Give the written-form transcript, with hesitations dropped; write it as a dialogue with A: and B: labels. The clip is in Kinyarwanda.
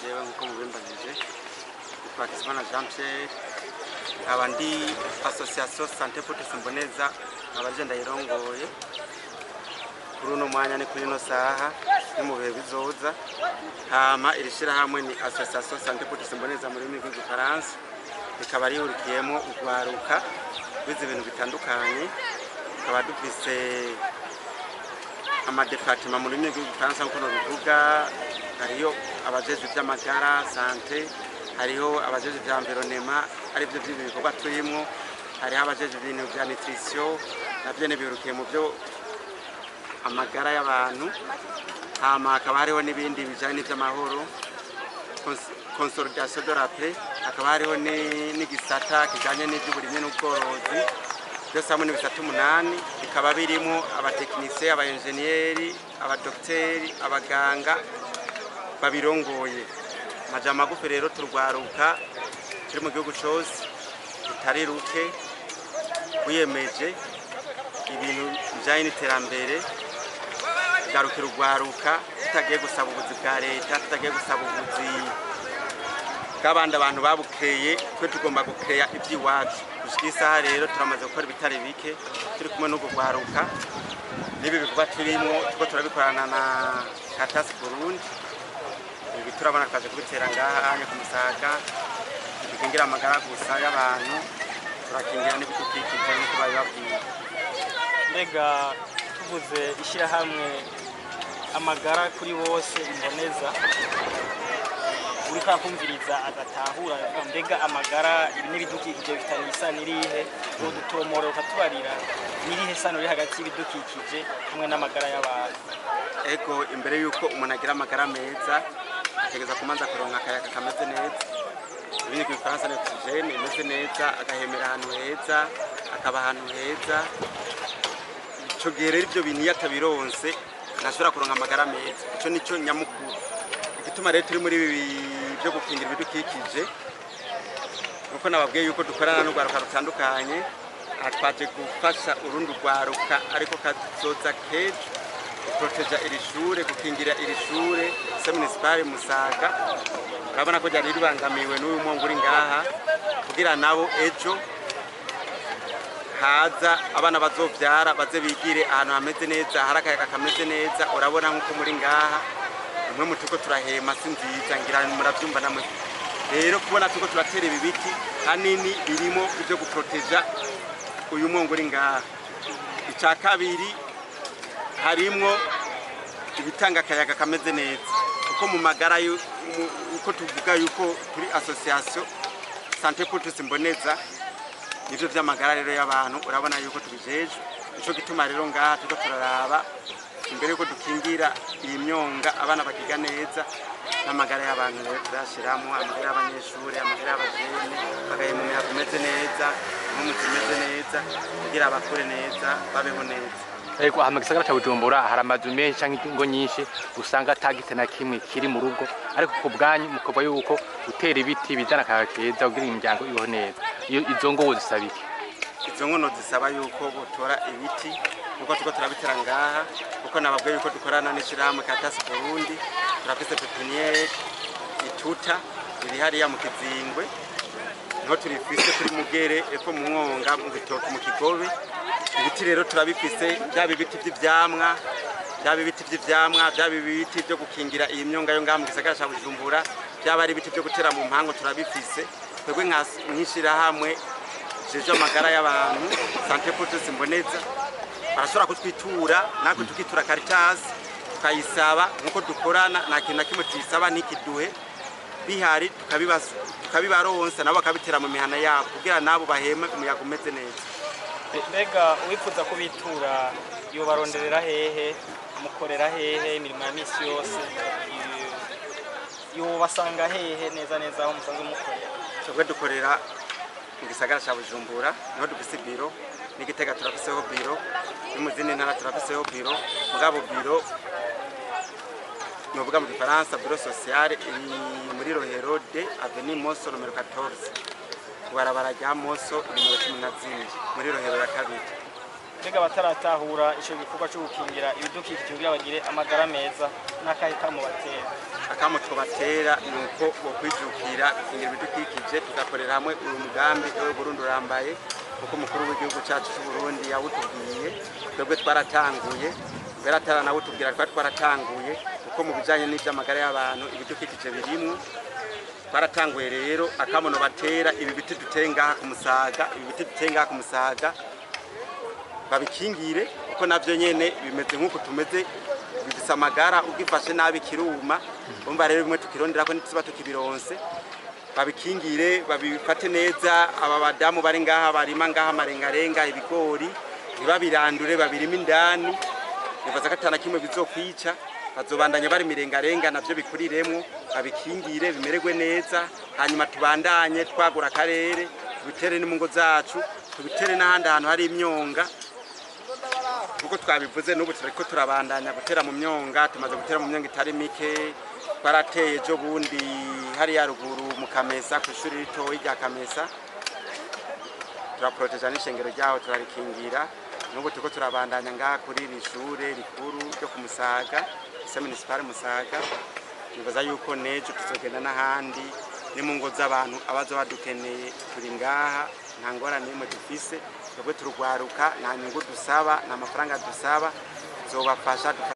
A: jewe nkuko mubimbajije Twakizimana Jean Pierre abandi association Santé pour Simboneza abaje ndayirongoye kuri uno mwanya ni kuri no saha ni mu bihe bizoza hama irishira hamwe ni association Santé pour Simboneza muri rurimi rw'igifaransa ikaba ari urikiyemo ugwaruka bize ibintu bitandukanye ikaba dufise amadepartement muri rurimi rw'igifaransa nkuko bivuga hariyo abajeje by'amagara santé hariho abajeje bya environnement ari byo by'ibikorwa turimo hariho abajeje ibintu bya nutrition nabyo birukiye mu byo amagara y'abantu hama akaba hariho n'ibindi bijanye n'iby'amahoro consolidation de la paix akaba hariho n'igisata kijanye n'iby'uburimyi n'ubworozi byose hamwe n'ibisata 8 bikaba birimo abatekinisiye abaengineeri abadokiteri abaganga babirongoye majama magufi rero turwaruka turi mu gihugu cyose tutari ruke wiyemeje ibintu bijanye n'iterambere garukira urwaruka tutagiye gusaba ubuzi bwa leta tutagiye gusaba ubuzi bw'abandi abantu babukeye twe tugomba gukeya iby'iwacu gushika rero turamaze gukora ibitari bike turi kumwe no gurwaruka nibi bivuga turimo tuko turabikorana na Caritas Burundi ibi turabona kaje kubitera ngaha anya kumusaga tukingira amagara gusa y'abantu turakingira n'ibidukikije n'uko babibabwiye
B: mbega tuvuze ishira hamwe amagara kuri bose Imboneza uri kakumviriza agatahura mbega amagara n'ibidukikije bitanisa nirihe ngo dutomora ukatubarira nirihe sano ri hagati y'ibidukikije hamwe n'amagara y'abantu
A: ego imbere yuko umuntu agira amagara meza ategeza kumanza kuronka akayaga kameze neza ibindi ku Faransa n'oxygene imeze neza agahemera ahantu heza akaba ahantu heza ico gihe rero ibyo bintu yatabironse nashobora kuronka amagara meza ico nico nyamukuru igituma rero turi muri byo gukingira ibidukikije uko nababwiye yuko dukorana n'urwaruka rutandukanye atwaje gufasha urundi rwaruka ariko kazoza kejo proteja iri shure gukingira iri shure municipal Musaga urabona ko ryari ribangamiwe n'uyu mwongo uri ngaha kugira nabo ejo haza abana bazovyara baze bigire ahantu hameze neza harakayaga kameze neza urabona nkuko muri ngaha umwe mutuko turahema sinziza ngira muravyumva namwe rero kubona tuko turatera ibi biti hanini birimo ibyo guproteja uyu mwongo uri ngaha icya kabiri harimo ibitanga akayaga kameze neza uko mu magara uko tuvuga yuko turi association Santé pour Simboneza nivyo vy'amagara rero y'abantu urabona yuko tubijeje ico gituma rero ngaha tuko turaraba imbere yuko dukingira iyi myonga abana bakiga neza n'amagara y'abantu rero turashiramo amagara y'abanyeshuri amagara y'abajene bagahemumira kumeze neza n'umutimeze neza kugira abakure neza babeho neza
C: Ego amagisagara cha Bujumbura haramazu menshi canke ingo nyinshi usanga tagite na kimwe kiri mu rugo ariko ku bwanyu mukoba yuko utera ibiti bizana kakeza kugira imiryango iho neza iyo izo ngo zisabike
A: izo ngo zisaba yuko botora ibiti nuko tuko turabitera ngaha kuko nababwiye yuko dukorana n'ishirahamwe Caritas Burundi turafise pepiniere ituta iri hariya mu Kizingwe no turifise kuri Mugere epfo mu Mwonga mu Bitoke mu Kigobe ibiti rero turabifise byabi biti by'ivyamwa byabi biti by'ivyamwa byabi biti byo gukingira iyi myonga yo ngaha mu gisagara ca Bujumbura byaba ari ibiti byo gutera mu mpango turabifise twebwe nkishira hamwe jeje amagara y'abantu Santé pour Simboneza barashobora kutwitura nako tukitura Caritas tukayisaba nkuko dukorana na kintu kimwe tuyisaba n'ikiduhe bihari tukabibaronsa nabo bakabitera mu mihana yabo kugira nabo baheme umuyaga umeze neza
B: mbega wifuza kubitura yo baronderera hehe mukorera hehe imirimo ya misi yose yo basanga hehe neza neza aho musanzwe mukorera
A: twebwe dukorera mu gisagara ca Bujumbura niho dufise biro n'Igitega turafiseho biro n'umuzindi ntara turafiseho biro mugabo biro novuga mu Gifaransa biro social muri Rohero de Avenue Moso numero 14 barabara rya Moso numero 11 muri Rohero ya kabiri
B: mbega bataratahura ico gikorwa cyo gukingira ibidukikije kugira bagire amagara meza n'akahe kamo batera?
A: Akamo tubatera nuko bo kwijukira gukingira ibidukikije tugakorera hamwe uyu mugambi ewe Burundi urambaye kuko umukuru w'igihugu cyacu cy'u Burundi yawutubwiye twebwe twaratanguye beratara nawe tubwira twaratanguye kuko mu bijanye n'ivy'amagara y'abantu ibidukikije birimwo twaratanguye rero akamono batera ibi biti dutenga ku Musaga babikingire kuko navyo nyene bimeze nk'uko tumeze bifise amagara ugifashe nabi kiruma umva rero bimwe tukirondera ko nituba tukibironse babikingire babifate neza aba badamu bari ngaha barima ngaha marengarenga ibigori ntibabirandure babirima indani bivaza katana kimwe bizokwica bazobandanya bari mirengarenga navyo bikuriremwo babikingire bimererwe neza hanyuma tubandanye twagura akarere tubitere n'mungo zacu tubitere n'ahandi ahantu hari imyonga kuko twabivuze n'ubu turiko turabandanya gutera mu myonga tumaze gutera mu myonga itari mike twarateye ejo bundi hari ya ruguru mu Kamesa ku ishuri ritoyi rya Kamesa turaproteja n'ishengero ryaho turarikingira n'ubu turiko turabandanya ngaha kuri iri shure rikuru ryo ku Musaga ise municipal Musaga bibaza yuko nejo tuzogenda n'ahandi ni mu ngo z'abantu abazo badukeneye turi ngaha nta ngorane n'imwe dufise twebwe turugwaruka nta nyungu dusaba nta mafaranga dusaba zobafasha